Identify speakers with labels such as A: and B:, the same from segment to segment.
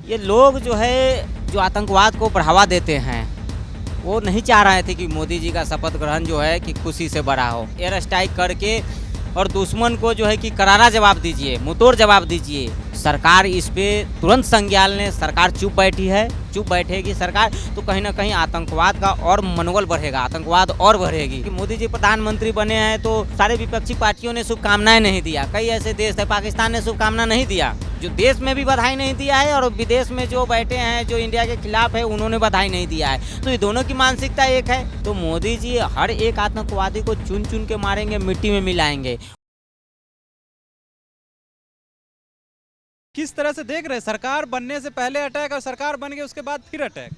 A: ये लोग जो है जो आतंकवाद को बढ़ावा देते हैं वो नहीं चाह रहे थे कि मोदी जी का शपथ ग्रहण जो है कि खुशी से बड़ा हो। एयर स्ट्राइक करके और दुश्मन को जो है कि करारा जवाब दीजिए, मुंहतोड़ जवाब दीजिए। सरकार इस पे तुरंत संज्ञान लें। सरकार चुप बैठी है, चुप बैठेगी सरकार तो कहीं ना कहीं आतंकवाद का और मनोबल बढ़ेगा, आतंकवाद और बढ़ेगी। कि मोदी जी प्रधानमंत्री बने हैं तो सारे विपक्षी पार्टियों ने शुभकामनाएं नहीं दिया। कई ऐसे देश है, पाकिस्तान ने शुभकामना नहीं दिया, जो देश में भी बधाई नहीं दिया है और विदेश में जो बैठे हैं जो इंडिया के खिलाफ है उन्होंने बधाई नहीं दिया है। तो ये दोनों की मानसिकता एक है। तो मोदी जी हर एक आतंकवादी को चुन चुन के मारेंगे, मिट्टी में मिलाएंगे।
B: किस तरह से देख रहे हैं सरकार बनने से पहले अटैक और सरकार बन गई उसके बाद फिर अटैक?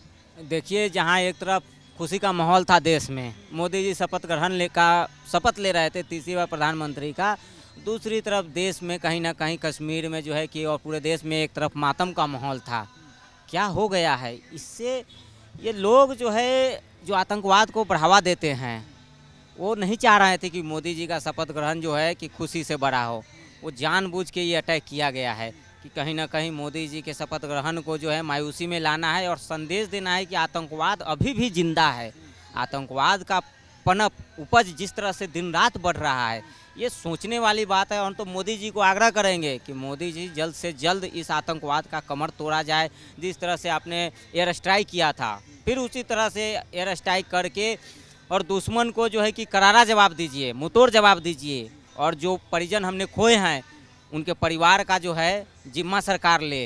A: देखिए, जहाँ एक तरफ खुशी का माहौल था देश में, मोदी जी शपथ ले रहे थे तीसरी बार प्रधानमंत्री का, दूसरी तरफ देश में कहीं ना कहीं कश्मीर में जो है कि और पूरे देश में एक तरफ मातम का माहौल था। क्या हो गया है इससे? ये लोग जो है जो आतंकवाद को बढ़ावा देते हैं वो नहीं चाह रहे थे कि मोदी जी का शपथ ग्रहण जो है कि खुशी से बड़ा हो। वो जानबूझ के ये अटैक किया गया है कि कहीं ना कहीं मोदी जी के शपथ ग्रहण को जो है मायूसी में लाना है और संदेश देना है कि आतंकवाद अभी भी जिंदा है। आतंकवाद का पनप उपज जिस तरह से दिन रात बढ़ रहा है, ये सोचने वाली बात है। और तो मोदी जी को आग्रह करेंगे कि मोदी जी जल्द से जल्द इस आतंकवाद का कमर तोड़ा जाए। जिस तरह से आपने एयर स्ट्राइक किया था, फिर उसी तरह से एयर स्ट्राइक करके और दुश्मन को जो है कि करारा जवाब दीजिए, मुंहतोड़ जवाब दीजिए। और जो परिजन हमने खोए हैं उनके परिवार का जो है जिम्मा सरकार ले,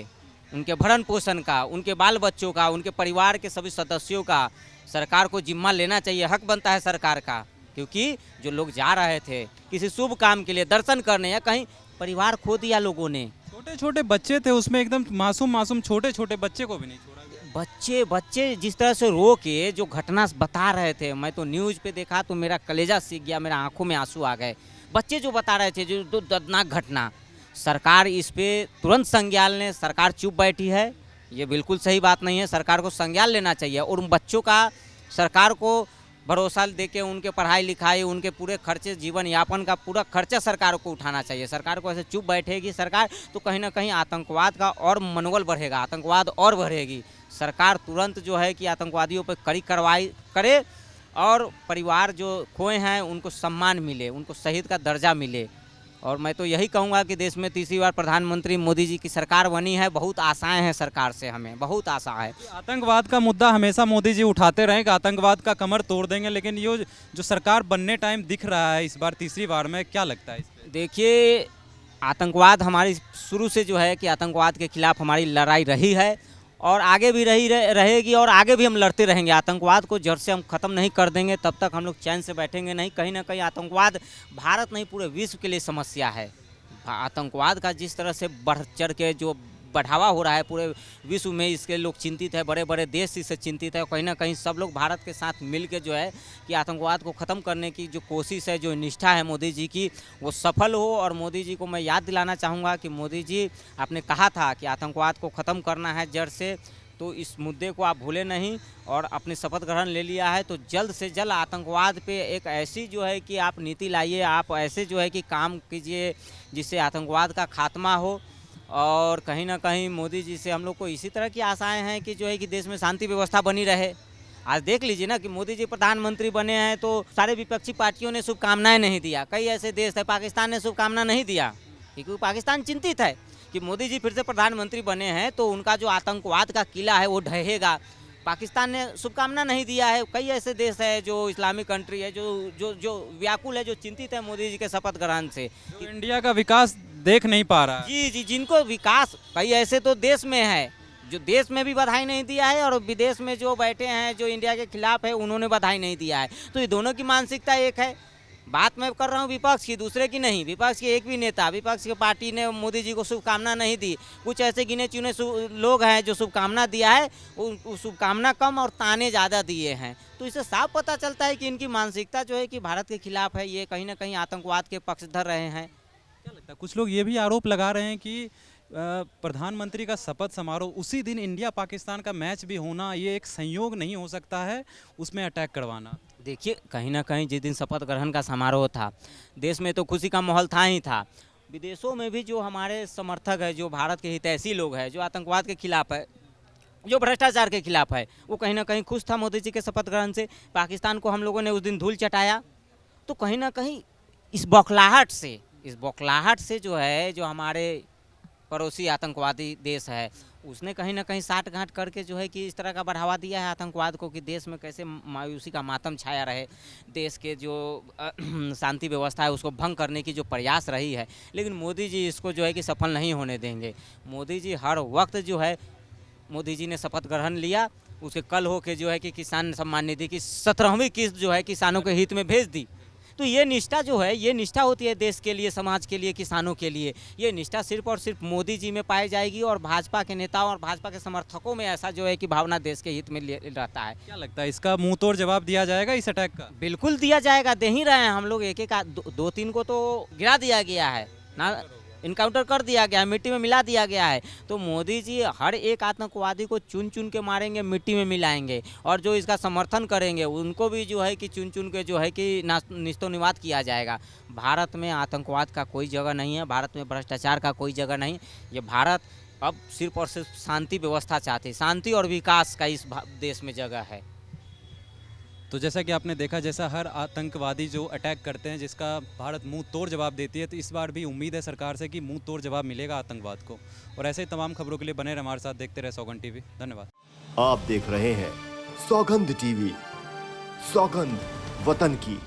A: उनके भरण पोषण का, उनके बाल बच्चों का, उनके परिवार के सभी सदस्यों का सरकार को जिम्मा लेना चाहिए। हक बनता है सरकार का, क्योंकि जो लोग जा रहे थे किसी शुभ काम के लिए दर्शन करने, या कहीं परिवार खो दिया लोगों ने।
B: छोटे छोटे बच्चे थे उसमें, एकदम मासूम मासूम छोटे छोटे बच्चे को भी नहीं छोड़ा गया।
A: बच्चे जिस तरह से रो के जो घटना बता रहे थे, मैं तो न्यूज़ पे देखा तो मेरा कलेजा सीख गया, मेरा आंखों में आंसू आ गए। बच्चे जो बता रहे थे जो दर्दनाक घटना, सरकार इस पे तुरंत संज्ञान लें। सरकार चुप बैठी है, ये बिल्कुल सही बात नहीं है। सरकार को संज्ञान लेना चाहिए और उन बच्चों का सरकार को भरोसा दे के उनके पढ़ाई लिखाई, उनके पूरे खर्चे, जीवन यापन का पूरा खर्चा सरकार को उठाना चाहिए। सरकार को ऐसे चुप बैठेगी सरकार तो कहीं ना कहीं आतंकवाद का और मनोबल बढ़ेगा, आतंकवाद और बढ़ेगी। सरकार तुरंत जो है कि आतंकवादियों पर कड़ी कार्रवाई करे और परिवार जो खोए हैं उनको सम्मान मिले, उनको शहीद का दर्जा मिले। और मैं तो यही कहूँगा कि देश में तीसरी बार प्रधानमंत्री मोदी जी की सरकार बनी है। बहुत आशाएं हैं सरकार से, हमें बहुत आशा है।
B: आतंकवाद का मुद्दा हमेशा मोदी जी उठाते रहे कि आतंकवाद का कमर तोड़ देंगे, लेकिन ये जो सरकार बनने टाइम दिख रहा है इस बार तीसरी बार में, क्या लगता है इस पे?
A: देखिए, आतंकवाद हमारी शुरू से जो है कि आतंकवाद के खिलाफ हमारी लड़ाई रही है और आगे भी रहेगी और आगे भी हम लड़ते रहेंगे। आतंकवाद को जड़ से हम ख़त्म नहीं कर देंगे तब तक हम लोग चैन से बैठेंगे नहीं। कहीं ना कहीं आतंकवाद भारत नहीं पूरे विश्व के लिए समस्या है। आतंकवाद का जिस तरह से बढ़ चढ़ के जो बढ़ावा हो रहा है पूरे विश्व में, इसके लोग चिंतित है, बड़े बड़े देश इससे चिंतित है। कहीं ना कहीं सब लोग भारत के साथ मिल के जो है कि आतंकवाद को ख़त्म करने की जो कोशिश है, जो निष्ठा है मोदी जी की, वो सफल हो। और मोदी जी को मैं याद दिलाना चाहूँगा कि मोदी जी आपने कहा था कि आतंकवाद को ख़त्म करना है जड़ से, तो इस मुद्दे को आप भूले नहीं और अपने शपथ ग्रहण ले लिया है। तो जल्द से जल्द आतंकवाद पे एक ऐसी जो है कि आप नीति लाइए, आप ऐसे जो है कि काम कीजिए जिससे आतंकवाद का खात्मा हो। और कहीं ना कहीं मोदी जी से हम लोग को इसी तरह की आशाएं हैं कि जो है कि देश में शांति व्यवस्था बनी रहे। आज देख लीजिए ना कि मोदी जी प्रधानमंत्री बने हैं तो सारे विपक्षी पार्टियों ने शुभकामनाएं नहीं दिया। कई ऐसे देश है, पाकिस्तान ने शुभकामना नहीं दिया क्योंकि पाकिस्तान चिंतित है कि मोदी जी फिर से प्रधानमंत्री बने हैं तो उनका जो आतंकवाद का किला है वो ढहेगा। पाकिस्तान ने शुभकामना नहीं दिया है। कई ऐसे देश है जो इस्लामिक कंट्री है जो जो जो व्याकुल है, जो चिंतित है मोदी जी के शपथ ग्रहण से,
B: जो इंडिया का विकास देख नहीं पा रहा है।
A: जी, जिनको विकास, कई ऐसे तो देश में है जो देश में भी बधाई नहीं दिया है और विदेश में जो बैठे हैं जो इंडिया के खिलाफ है उन्होंने बधाई नहीं दिया है। तो ये दोनों की मानसिकता एक है। बात मैं कर रहा हूँ विपक्ष की, दूसरे की नहीं। विपक्ष के एक भी नेता, विपक्ष की पार्टी ने मोदी जी को शुभकामना नहीं दी। कुछ ऐसे गिने चुने लोग हैं जो शुभकामना दिया है, वो शुभकामना कम और ताने ज़्यादा दिए हैं। तो इससे साफ पता चलता है कि इनकी मानसिकता जो है कि भारत के खिलाफ है, ये कहीं ना कहीं आतंकवाद के पक्षधर रहे हैं।
B: क्या लगता है, कुछ लोग ये भी आरोप लगा रहे हैं कि प्रधानमंत्री का शपथ समारोह उसी दिन इंडिया पाकिस्तान का मैच भी होना, ये एक संयोग नहीं हो सकता है उसमें अटैक करवाना?
A: देखिए, कहीं ना कहीं जिस दिन शपथ ग्रहण का समारोह था देश में तो खुशी का माहौल था ही था। विदेशों में भी जो हमारे समर्थक है, जो भारत के हितैषी लोग हैं, जो आतंकवाद के खिलाफ है, जो भ्रष्टाचार के खिलाफ है, वो कहीं ना कहीं खुश था मोदी जी के शपथ ग्रहण से। पाकिस्तान को हम लोगों ने उस दिन धूल चटाया, तो कहीं ना कहीं इस बौखलाहट से जो है, जो हमारे पड़ोसी आतंकवादी देश है, उसने कहीं ना कहीं साठगांठ करके जो है कि इस तरह का बढ़ावा दिया है आतंकवाद को, कि देश में कैसे मायूसी का मातम छाया रहे, देश के जो शांति व्यवस्था है उसको भंग करने की जो प्रयास रही है। लेकिन मोदी जी इसको जो है कि सफल नहीं होने देंगे। मोदी जी हर वक्त जो है, मोदी जी ने शपथ ग्रहण लिया, उसके कल हो के जो है कि किसान सम्मान निधि की 17वीं किस्त जो है किसानों के हित में भेज दी। तो ये निष्ठा जो है, ये निष्ठा होती है देश के लिए, समाज के लिए, किसानों के लिए। ये निष्ठा सिर्फ और सिर्फ मोदी जी में पाई जाएगी, और भाजपा के नेताओं और भाजपा के समर्थकों में ऐसा जो है कि भावना देश के हित में रहता है।
B: क्या लगता है, इसका मुंह तोड़ जवाब दिया जाएगा इस अटैक का?
A: बिल्कुल दिया जाएगा, दे ही रहे हैं हम लोग। एक एक दो तीन को तो गिरा दिया गया है ना, इनकाउंटर कर दिया गया है, मिट्टी में मिला दिया गया है। तो मोदी जी हर एक आतंकवादी को चुन चुन के मारेंगे, मिट्टी में मिलाएंगे, और जो इसका समर्थन करेंगे उनको भी जो है कि चुन चुन के जो है कि निस्तो निवात किया जाएगा। भारत में आतंकवाद का कोई जगह नहीं है, भारत में भ्रष्टाचार का कोई जगह नहीं। ये भारत अब सिर्फ और सिर्फ शांति व्यवस्था चाहते हैं, शांति और विकास का इस देश में जगह है।
B: तो जैसा कि आपने देखा, जैसा हर आतंकवादी जो अटैक करते हैं जिसका भारत मुंह तोड़ जवाब देती है, तो इस बार भी उम्मीद है सरकार से कि मुंह तोड़ जवाब मिलेगा आतंकवाद को। और ऐसे ही तमाम खबरों के लिए बने रहे हमारे साथ, देखते रहे सौगंध टीवी। धन्यवाद।
C: आप देख रहे हैं सौगंध टीवी, सौगंध वतन की।